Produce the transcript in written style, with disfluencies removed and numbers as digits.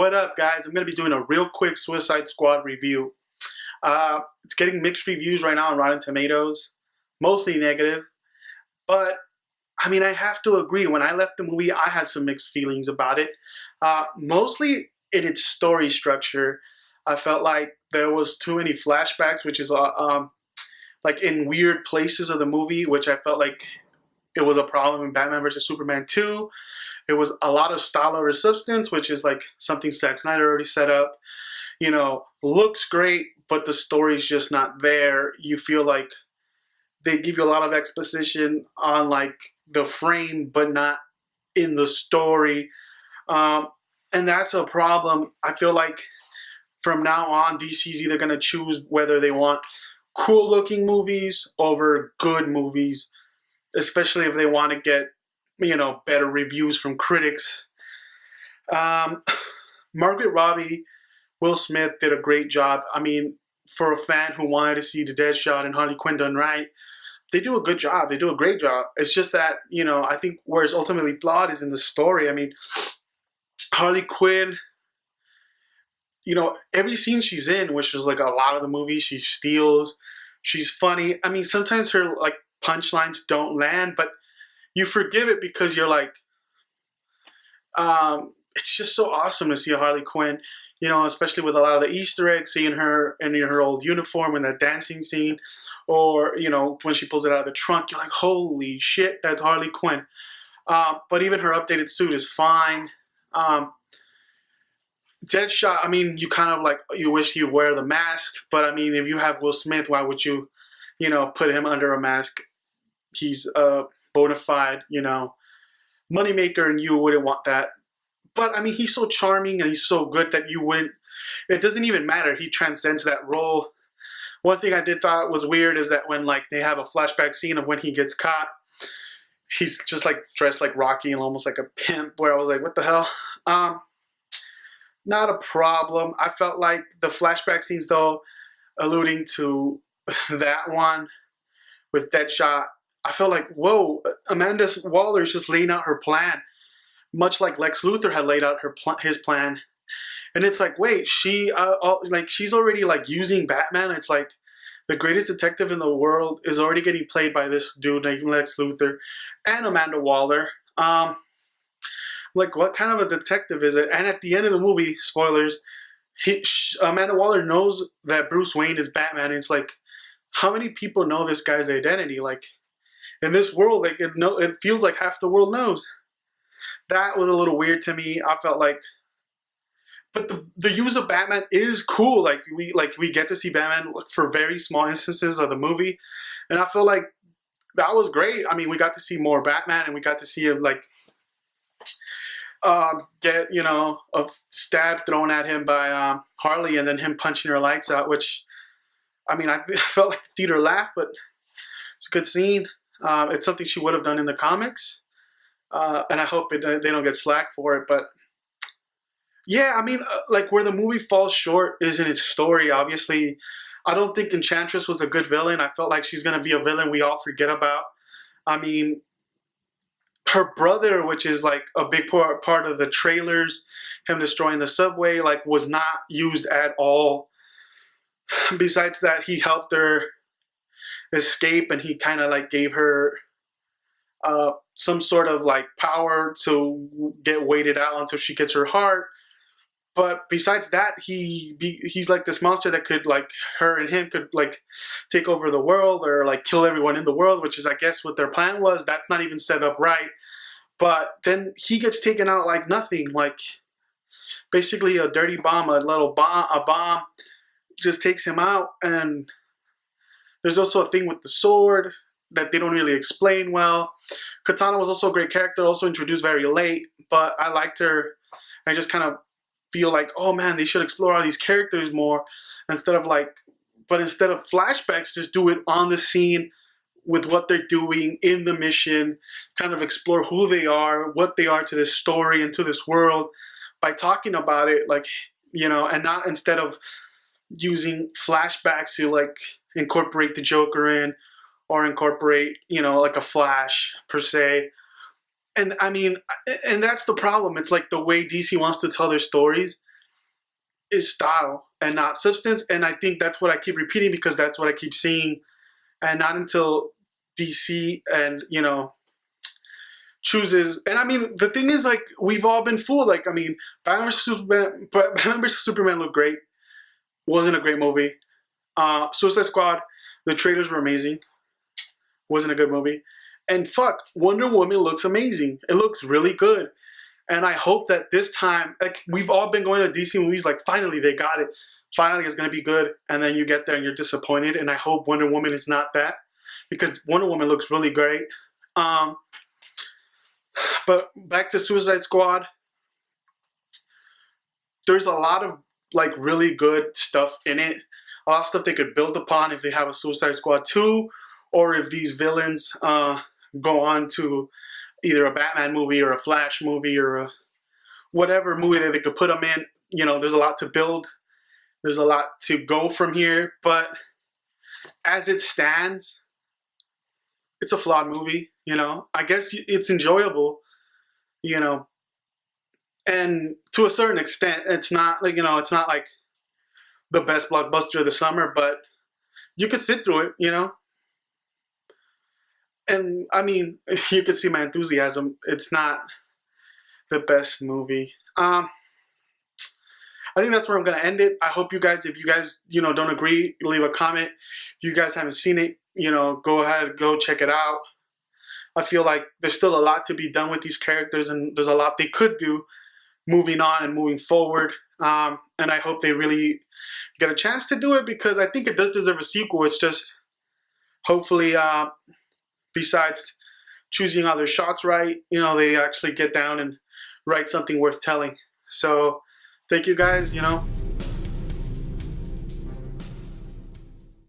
What up, guys? I'm going to be doing a real quick Suicide Squad review. It's getting mixed reviews right now on Rotten Tomatoes, mostly negative. But, I mean, I have to agree. When I left the movie, I had some mixed feelings about it. Mostly in its story structure. I felt like there was too many flashbacks, which is like in weird places of the movie, which I felt like it was a problem in Batman vs. Superman 2. It was a lot of style over substance, which is like something Zack Snyder already set up. You know, looks great, but the story's just not there. You feel like they give you a lot of exposition on like the frame, but not in the story. And that's a problem. I feel like from now on, DC's either going to choose whether they want cool looking movies over good movies, especially if they want to get, you know, better reviews from critics. Margot Robbie, Will Smith did a great job. I mean, for a fan who wanted to see the Deadshot and Harley Quinn done right, they do a good job. They do a great job. It's just that, you know, I think where it's ultimately flawed is in the story. I mean, Harley Quinn, you know, every scene she's in, which is like a lot of the movie, she steals. She's funny. I mean, sometimes her like punchlines don't land, but you forgive it because you're like, it's just so awesome to see a Harley Quinn, you know, especially with a lot of the Easter eggs, seeing her in her old uniform in that dancing scene, or, you know, when she pulls it out of the trunk, you're like, holy shit, that's Harley Quinn. But even her updated suit is fine. Deadshot, I mean, you kind of like, you wish he'd wear the mask, but I mean, if you have Will Smith, why would you, you know, put him under a mask? He's a bona fide, you know, moneymaker, and you wouldn't want that. But I mean, he's so charming and he's so good that you wouldn't, it doesn't even matter. He transcends that role. One thing I did thought was weird is that when like they have a flashback scene of when he gets caught, he's just like dressed like Rocky and almost like a pimp, where I was like, what the hell? Not a problem. I felt like the flashback scenes, though, alluding to that one with Deadshot, I felt like, whoa, Amanda Waller is just laying out her plan, much like Lex Luthor had laid out his plan. And it's like, wait, she's already like using Batman. It's like the greatest detective in the world is already getting played by this dude named Lex Luthor and Amanda Waller. Like, what kind of a detective is it? And at the end of the movie, spoilers, Amanda Waller knows that Bruce Wayne is Batman. And it's like, how many people know this guy's identity? Like, in this world, like it feels like half the world knows. That was a little weird to me. I felt like, but the use of Batman is cool. Like we get to see Batman for very small instances of the movie, and I feel like that was great. I mean, we got to see more Batman, and we got to see him like get, you know, a stab thrown at him by Harley, and then him punching her lights out, which, I mean, I felt like the theater laughed, but it's a good scene. It's something she would have done in the comics, and I hope they don't get slack for it. But yeah, I mean, like where the movie falls short is in its story. Obviously, I don't think Enchantress was a good villain. I felt like she's going to be a villain we all forget about. I mean, her brother, which is like a big part of the trailers, him destroying the subway, like was not used at all. Besides that, he helped her escape, and he kind of like gave her some sort of like power to get waited out until she gets her heart. But besides that, he's like this monster that could, like, her and him could like take over the world or like kill everyone in the world, which is, I guess, what their plan was. That's not even set up right. But then he gets taken out like nothing, like basically a dirty bomb, a bomb just takes him out. And there's also a thing with the sword that they don't really explain well. Katana was also a great character, also introduced very late, but I liked her. I just kind of feel like, oh man, they should explore all these characters more instead of flashbacks, just do it on the scene with what they're doing in the mission, kind of explore who they are, what they are to this story and to this world by talking about it, like, you know, and not instead of using flashbacks to like incorporate the Joker in or incorporate, you know, like a Flash per se. And I mean, and that's the problem. It's like the way DC wants to tell their stories. is style and not substance. And I think that's what I keep repeating because that's what I keep seeing. And not until DC and, you know, chooses. And I mean, the thing is, like, we've all been fooled. Like, I mean, Batman vs. Superman looked great. Wasn't a great movie. Suicide Squad, the trailers were amazing. Wasn't a good movie. And fuck, Wonder Woman looks amazing. It looks really good. And I hope that this time, like, we've all been going to DC movies, like, finally they got it. Finally it's going to be good. And then you get there and you're disappointed. And I hope Wonder Woman is not that. Because Wonder Woman looks really great. But back to Suicide Squad. There's a lot of, like, really good stuff in it. A lot of stuff they could build upon if they have a Suicide Squad 2. Or if these villains go on to either a Batman movie or a Flash movie or a whatever movie that they could put them in. You know, there's a lot to build. There's a lot to go from here. But as it stands, it's a flawed movie, you know. I guess it's enjoyable, you know. And to a certain extent, it's not like, you know, it's not like the best blockbuster of the summer, but you could sit through it, you know. And I mean, you can see my enthusiasm. It's not the best movie. I think that's where I'm gonna end it. I hope you guys, if you guys, you know, don't agree, leave a comment. If you guys haven't seen it, you know, go ahead, go check it out. I feel like there's still a lot to be done with these characters, and there's a lot they could do moving on and moving forward. And I hope they really get a chance to do it because I think it does deserve a sequel. It's just hopefully. Besides choosing all their shots right, you know, they actually get down and write something worth telling. So thank you guys, you know,